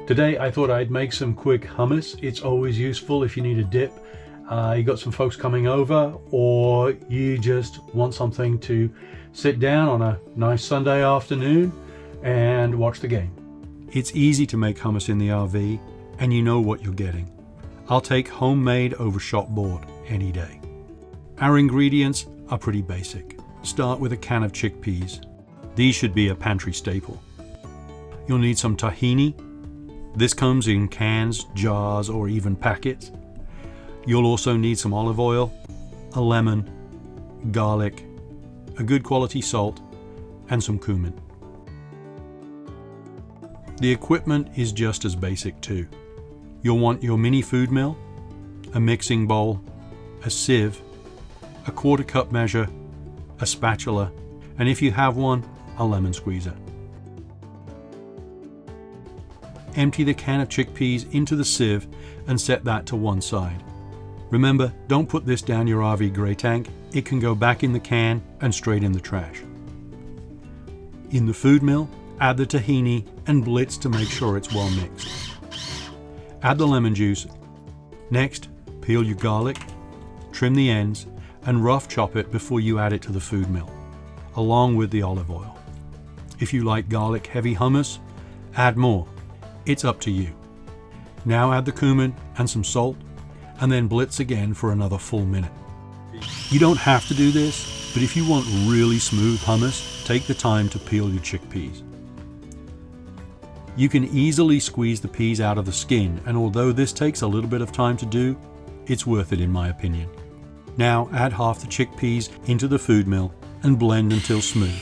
Today I thought I'd make some quick hummus. It's always useful if you need a dip. You got some folks coming over, or you just want something to sit down on a nice Sunday afternoon and watch the game. It's easy to make hummus in the RV, and you know what you're getting. I'll take homemade over shop bought any day. Our ingredients are pretty basic. Start with a can of chickpeas. These should be a pantry staple. You'll need some tahini. This comes in cans, jars, or even packets. You'll also need some olive oil, a lemon, garlic, a good quality salt, and some cumin. The equipment is just as basic too. You'll want your mini food mill, a mixing bowl, a sieve, a 1/4 cup measure, a spatula, and if you have one, a lemon squeezer. Empty the can of chickpeas into the sieve and set that to one side. Remember, don't put this down your RV grey tank. It can go back in the can and straight in the trash. In the food mill, add the tahini and blitz to make sure it's well mixed. Add the lemon juice. Next, peel your garlic, trim the ends, and rough chop it before you add it to the food mill, along with the olive oil. If you like garlic heavy hummus, add more. It's up to you. Now add the cumin and some salt, and then blitz again for another full minute. You don't have to do this, but if you want really smooth hummus, take the time to peel your chickpeas. You can easily squeeze the peas out of the skin, and although this takes a little bit of time to do, it's worth it in my opinion. Now add half the chickpeas into the food mill and blend until smooth.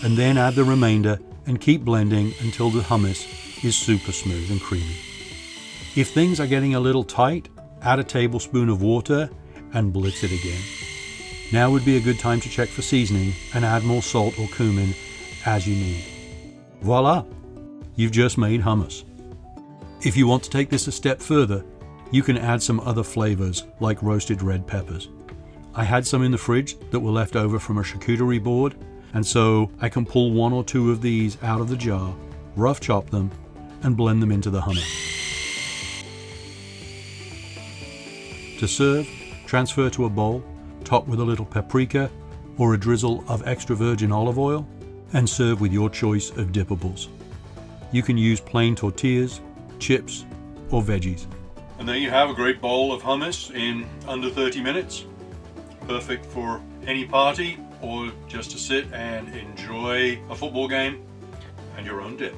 And then add the remainder and keep blending until the hummus is super smooth and creamy. If things are getting a little tight, add a tablespoon of water and blitz it again. Now would be a good time to check for seasoning and add more salt or cumin as you need. Voila! You've just made hummus. If you want to take this a step further, you can add some other flavors like roasted red peppers. I had some in the fridge that were left over from a charcuterie board, and so I can pull 1 or 2 of these out of the jar, rough chop them, and blend them into the hummus. To serve, transfer to a bowl, top with a little paprika or a drizzle of extra virgin olive oil, and serve with your choice of dippables. You can use plain tortillas, chips, or veggies. And there you have a great bowl of hummus in under 30 minutes. Perfect for any party or just to sit and enjoy a football game and your own dip.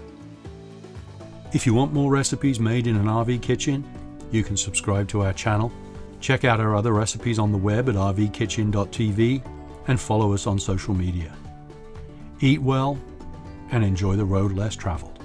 If you want more recipes made in an RV kitchen, you can subscribe to our channel. Check out our other recipes on the web at rvkitchen.tv and follow us on social media. Eat well and enjoy the road less traveled.